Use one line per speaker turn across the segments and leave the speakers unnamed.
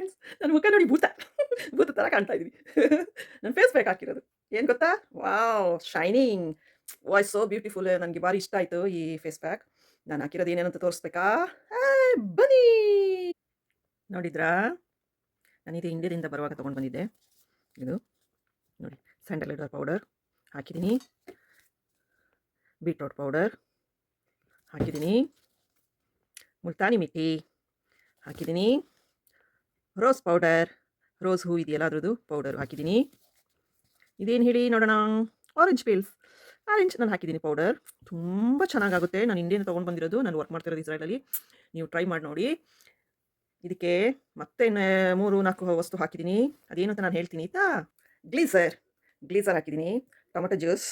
Friends, ನನ್ನ ಮುಖ ನೋಡಿ ಭೂತ ಭೂತ ಥರ ಕಾಣ್ತಾ ಇದೀನಿ. ನನ್ನ ಫೇಸ್ ಪ್ಯಾಕ್ ಹಾಕಿರೋದು. ಏನು ಗೊತ್ತಾ? Wow! Shining voice so beautiful. ನನಗೆ ಭಾರಿ ಇಷ್ಟ ಆಯ್ತು ಈ ಫೇಸ್ ಪ್ಯಾಕ್. ನಾನು ಹಾಕಿರೋದು ಏನೇನು ಅಂತ ತೋರಿಸ್ಬೇಕಾ? ಬನ್ನಿ. ನೋಡಿದ್ರಾ? ನಾನಿದು ಇಂಡಿಯಾದಿಂದ ಬರುವಾಗ ತೊಗೊಂಡು ಬಂದಿದ್ದೆ. ಇದು ನೋಡಿ, ಸ್ಯಾಂಡಲ್ವುಡ್ ಪೌಡರ್ ಹಾಕಿದ್ದೀನಿ, ಬೀಟ್ರೋಟ್ ಪೌಡರ್ ಹಾಕಿದ್ದೀನಿ, ಮುಲ್ತಾನಿ ಮಿಟ್ಟಿ ಹಾಕಿದ್ದೀನಿ, ರೋಸ್ ಪೌಡರ್, ರೋಸ್ ಹೂ ಇದೆಯಲ್ಲ ಅದ್ರದ್ದು ಪೌಡರ್ ಹಾಕಿದ್ದೀನಿ. ಇದೇನು ಹೇಳಿ ನೋಡೋಣ? ಆರೆಂಜ್ ಪೀಲ್ಸ್, ಆರೆಂಜ್ ನಾನು ಹಾಕಿದ್ದೀನಿ ಪೌಡರ್. ತುಂಬ ಚೆನ್ನಾಗಾಗುತ್ತೆ. ನಾನು ಇಂಡಿಯನ್ ತೊಗೊಂಡು ಬಂದಿರೋದು, ನಾನು ವರ್ಕ್ ಮಾಡ್ತಿರೋದು ಇಸ್ರಾಯೇಲಲ್ಲಿ. ನೀವು ಟ್ರೈ ಮಾಡಿ ನೋಡಿ. ಇದಕ್ಕೆ ಮತ್ತೆ 3-4 ವಸ್ತು ಹಾಕಿದ್ದೀನಿ. ಅದೇನು ಅಂತ ನಾನು ಹೇಳ್ತೀನಿ ಆಯಿತಾ? ಗ್ಲೀಸರ್, ಗ್ಲೀಸರ್ ಹಾಕಿದ್ದೀನಿ, ಟೊಮೆಟೊ ಜ್ಯೂಸ್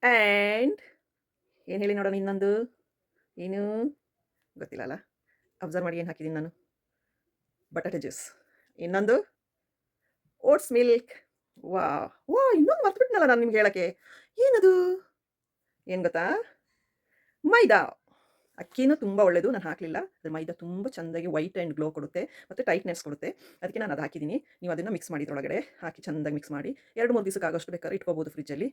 ಆ್ಯಂಡ್ ಏನು ಹೇಳಿ ನೋಡೋಣ ಇನ್ನೊಂದು? ಏನು ಗೊತ್ತಿಲ್ಲ ಅಲ್ಲ? ಅಬ್ಸರ್ವ್ ಮಾಡಿ ಏನು ಹಾಕಿದ್ದೀನಿ ನಾನು? ಬಟಾಟೆ ಜ್ಯೂಸ್, ಇನ್ನೊಂದು ಓಟ್ಸ್ ಮಿಲ್ಕ್. ವಾಹ್! ಇನ್ನೊಂದು ಮರ್ತ್ಬಿಟ್ನಲ್ಲ ನಾನು ನಿಮ್ಗೆ ಹೇಳಕ್ಕೆ. ಏನದು? ಏನು ಗೊತ್ತಾ? ಮೈದಾ. ಅಕ್ಕಿನೂ ತುಂಬ ಒಳ್ಳೆಯದು, ನಾನು ಹಾಕಲಿಲ್ಲ. ಅದ್ರ ಮೈದಾ ತುಂಬ ಚೆಂದಾಗಿ ವೈಟ್ ಆ್ಯಂಡ್ ಗ್ಲೋ ಕೊಡುತ್ತೆ ಮತ್ತು ಟೈಟ್ನೆಸ್ ಕೊಡುತ್ತೆ. ಅದಕ್ಕೆ ನಾನು ಅದು ಹಾಕಿದ್ದೀನಿ. ನೀವು ಅದನ್ನು ಮಿಕ್ಸ್ ಮಾಡಿ ಇದ್ರೊಳಗಡೆ ಹಾಕಿ ಚೆಂದಾಗಿ ಮಿಕ್ಸ್ ಮಾಡಿ 2-3 ದಿವಸಕ್ಕೆ ಆಗೋಷ್ಟು ಬೇಕಾದ್ರೆ ಇಟ್ಕೋಬೋದು ಫ್ರಿಜ್ಜಲ್ಲಿ.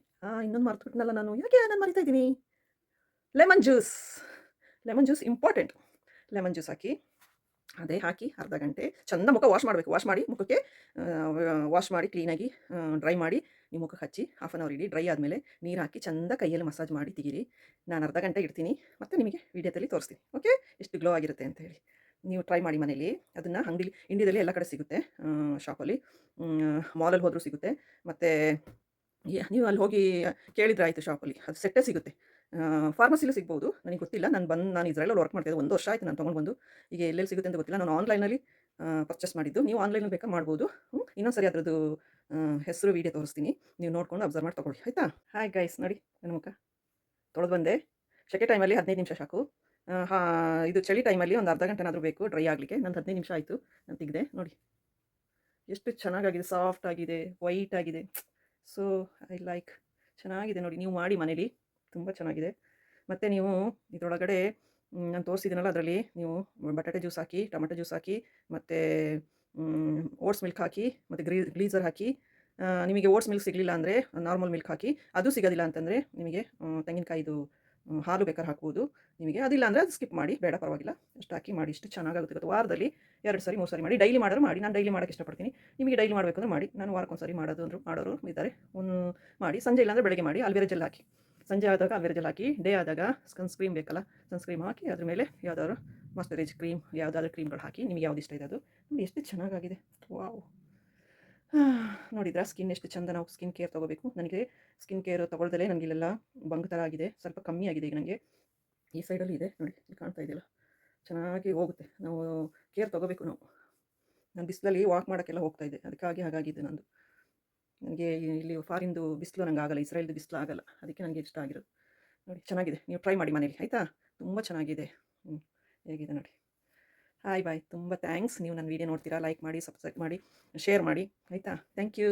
ಇನ್ನೊಂದು ಮರ್ತ್ಬಿಟ್ನಲ್ಲ ನಾನು. ಯಾಕೆ ನಾನು ಮರಿತಾ ಇದ್ದೀನಿ? Lemon juice, lemon juice important. Lemon juice ಹಾಕಿ, ಅದೇ ಹಾಕಿ ಅರ್ಧ ಗಂಟೆ ಚೆಂದ ಮುಖ ವಾಶ್ ಮಾಡಬೇಕು. ವಾಶ್ ಮಾಡಿ ಮುಖಕ್ಕೆ ವಾಶ್ ಮಾಡಿ ಕ್ಲೀನಾಗಿ ಡ್ರೈ ಮಾಡಿ ನೀವು ಮುಖಕ್ಕೆ ಹಚ್ಚಿ ಹಾಫ್ ಆನ್ ಅವರ್ ಇಡಿ. ಡ್ರೈ ಆದಮೇಲೆ ನೀರು ಹಾಕಿ ಚೆಂದ ಕೈಯಲ್ಲಿ ಮಸಾಜ್ ಮಾಡಿ ತೆಗೀರಿ. ನಾನು ಅರ್ಧ ಗಂಟೆ ಇಡ್ತೀನಿ, ಮತ್ತು ನಿಮಗೆ ವೀಡಿಯೋದಲ್ಲಿ ತೋರಿಸ್ತೀನಿ. ಓಕೆ, ಎಷ್ಟು ಗ್ಲೋ ಆಗಿರುತ್ತೆ ಅಂತ ಹೇಳಿ. ನೀವು ಟ್ರೈ ಮಾಡಿ ಮನೇಲಿ. ಅದನ್ನು ಅಂಗಡಿಲಿ ಇಂಡಿಯಾದಲ್ಲಿ ಎಲ್ಲ ಕಡೆ ಸಿಗುತ್ತೆ, ಶಾಪಲ್ಲಿ, ಮಾಲಲ್ಲಿ ಹೋದರೂ ಸಿಗುತ್ತೆ. ಮತ್ತು ನೀವು ಅಲ್ಲಿ ಹೋಗಿ ಕೇಳಿದ್ರೆ ಆಯಿತು, ಶಾಪಲ್ಲಿ ಅದು ಸೆಟ್ಟೇ ಸಿಗುತ್ತೆ. ಫಾರ್ಮಸಿಲೂ ಸಿಗ್ಬೋದು, ನನಗೆ ಗೊತ್ತಿಲ್ಲ. ನಾನು ಇಸ್ರಾಯೇಲಲ್ಲಿ ವರ್ಕ್ ಮಾಡ್ತಿದ್ದೆ, 1 ವರ್ಷ ಆಯಿತು ನಾನು ತೊಗೊಂಡು ಬಂದು. ಈಗ ಎಲ್ಲೆಲ್ಲಿ ಸಿಗುತ್ತೆ ಅಂತ ಗೊತ್ತಿಲ್ಲ. ನಾನು ಆನ್ಲೈನಲ್ಲಿ ಪರ್ಚೇಸ್ ಮಾಡಿದ್ದು. ನೀವು ಆನ್ಲೈನಲ್ಲಿ ಬೇಕಾದ್ರೆ ಮಾಡ್ಬೋದು. ಇನ್ನೊಂದು ಸರಿ ಅದರದ್ದು ಹೆಸರು ವೀಡಿಯೋ ತೋರಿಸ್ತೀನಿ, ನೀವು ನೋಡ್ಕೊಂಡು ಅಬ್ಸರ್ವ್ ಮಾಡಿ ತೊಗೊಳ್ಳಿ ಆಯಿತಾ? ಹಾಯ್ ಗೈಸ್, ನೋಡಿ ನನ್ನ ಮುಖ ತೊಳೆದು ಬಂದೆ. ಸೆಕೆ ಟೈಮಲ್ಲಿ 15 ನಿಮಿಷ ಸಾಕು. ಇದು ಚಳಿ ಟೈಮಲ್ಲಿ ಒಂದು ಅರ್ಧ ಗಂಟೆನಾದರೂ ಬೇಕು ಡ್ರೈ ಆಗಲಿಕ್ಕೆ. ನಂದು 15 ನಿಮಿಷ ಆಯಿತು, ನಾನು ತೆಗೆದೆ. ನೋಡಿ ಎಷ್ಟು ಚೆನ್ನಾಗಾಗಿದೆ, ಸಾಫ್ಟ್ ಆಗಿದೆ, ವೈಟ್ ಆಗಿದೆ. ಸೊ ಐ ಲೈಕ್, ಚೆನ್ನಾಗಿದೆ ನೋಡಿ. ನೀವು ಮಾಡಿ ಮನೇಲಿ, ತುಂಬ ಚೆನ್ನಾಗಿದೆ. ಮತ್ತು ನೀವು ಇದರೊಳಗಡೆ ನಾನು ತೋರಿಸಿದ್ದೀನಲ್ಲ, ಅದರಲ್ಲಿ ನೀವು ಬಟಾಟೆ ಜ್ಯೂಸ್ ಹಾಕಿ, ಟೊಮೆಟೊ ಜ್ಯೂಸ್ ಹಾಕಿ, ಮತ್ತು ಓಟ್ಸ್ ಮಿಲ್ಕ್ ಹಾಕಿ, ಮತ್ತು ಗ್ಲೀಸರ್ ಹಾಕಿ. ನಿಮಗೆ ಓಟ್ಸ್ ಮಿಲ್ಕ್ ಸಿಗಲಿಲ್ಲ ಅಂದರೆ ನಾರ್ಮಲ್ ಮಿಲ್ಕ್ ಹಾಕಿ. ಅದು ಸಿಗೋದಿಲ್ಲ ಅಂತಂದರೆ ನಿಮಗೆ ತೆಂಗಿನಕಾಯಿದು ಹಾಲು ಬೇಕಾದ್ರೆ ಹಾಕ್ಬೋದು. ನಿಮಗೆ ಅದಿಲ್ಲ ಅಂದರೆ ಅದು ಸ್ಕಿಪ್ ಮಾಡಿ, ಬೇಡ ಪರವಾಗಿಲ್ಲ. ಅಷ್ಟು ಹಾಕಿ ಮಾಡಿ, ಇಷ್ಟು ಚೆನ್ನಾಗಾಗುತ್ತೆ ಗೊತ್ತು. ವಾರದಲ್ಲಿ 2 ಸರಿ 3 ಸರಿ ಮಾಡಿ. ಡೈಲಿ ಮಾಡೋರು ಮಾಡಿ, ನಾನು ಡೈಲಿ ಮಾಡೋಕ್ಕೆ ಇಷ್ಟಪಡ್ತೀನಿ. ನಿಮಗೆ ಡೈಲಿ ಮಾಡಬೇಕಂದ್ರೆ ಮಾಡಿ. ನಾನು ವಾರಕ್ಕೊಂದು ಸರಿ ಮಾಡೋರು ಇದ್ದಾರೆ. ಮಾಡಿ. ಸಂಜೆ ಇಲ್ಲಾಂದರೆ ಬೆಳಗ್ಗೆ ಮಾಡಿ. ಅಲ್ವೇರಾ ಜೆಲ್ ಹಾಕಿ, ಸಂಜೆ ಆದಾಗ ಅಲ್ವೇರಾ ಜೆಲ್ ಹಾಕಿ, ಡೇ ಆದಾಗ ಸನ್ಸ್ಕ್ರೀಮ್ ಬೇಕಲ್ಲ, ಸನ್ಸ್ಕ್ರೀಮ್ ಹಾಕಿ, ಅದ್ರ ಮೇಲೆ ಯಾವುದಾದ್ರು ಮಾಯ್ಶ್ಚರೈಸ್ ಕ್ರೀಮ್, ಯಾವುದಾದ್ರೂ ಕ್ರೀಮ್ಗಳು ಹಾಕಿ, ನಿಮಗೆ ಯಾವ್ದು ಇಷ್ಟ ಇದೆ ಅದು. ನೋಡಿ ಎಷ್ಟು ಚೆನ್ನಾಗಾಗಿದೆ. ವಾವ್! ನೋಡಿದ್ರಾ ಸ್ಕಿನ್ ಎಷ್ಟು ಚಂದ. ನಾವು ಸ್ಕಿನ್ ಕೇರ್ ತೊಗೋಬೇಕು. ನನಗೆ ಸ್ಕಿನ್ ಕೇರ್ ತೊಗೊಳ್ದಲೇ ನನಗೆ ಇಲ್ಲೆಲ್ಲ ಬಂಗ್ ಥರ ಆಗಿದೆ, ಸ್ವಲ್ಪ ಕಮ್ಮಿ ಆಗಿದೆ ಈಗ ನನಗೆ. ಈ ಸೈಡಲ್ಲಿ ಇದೆ ನೋಡಿ, ಇಲ್ಲಿ ಕಾಣ್ತಾ ಇದೆಯಲ್ಲ, ಚೆನ್ನಾಗಿ ಹೋಗುತ್ತೆ. ನಾವು ಕೇರ್ ತೊಗೋಬೇಕು ನಾವು. ನಾನು ಬಿಸಿಲಲ್ಲಿ ವಾಕ್ ಮಾಡೋಕ್ಕೆಲ್ಲ ಹೋಗ್ತಾ ಇದ್ದೆ, ಅದಕ್ಕಾಗಿ ಹಾಗಾಗಿದೆ ನಂದು. ನನಗೆ ಇಲ್ಲಿ ಫಾರಿಂದು ಬಿಸಿಲು ನಂಗೆ ಆಗಲ್ಲ, ಇಸ್ರಾಯೇಲ್ದು ಬಿಸಿಲು ಆಗಲ್ಲ, ಅದಕ್ಕೆ ನನಗೆ ಇಷ್ಟ ಆಗಿರೋದು. ನೋಡಿ ಚೆನ್ನಾಗಿದೆ, ನೀವು ಟ್ರೈ ಮಾಡಿ ಮನೇಲಿ ಆಯಿತಾ? ತುಂಬ ಚೆನ್ನಾಗಿದೆ. ಹೇಗಿದೆ ನೋಡಿ. ಹಾಯ್ ಬಾಯ್, ತುಂಬ ಥ್ಯಾಂಕ್ಸ್. ನೀವು ನನ್ನ ವೀಡಿಯೋ ನೋಡ್ತೀರಾ, ಲೈಕ್ ಮಾಡಿ, ಸಬ್ಸ್ಕ್ರೈಬ್ ಮಾಡಿ, ಶೇರ್ ಮಾಡಿ ಆಯಿತಾ? Thank you.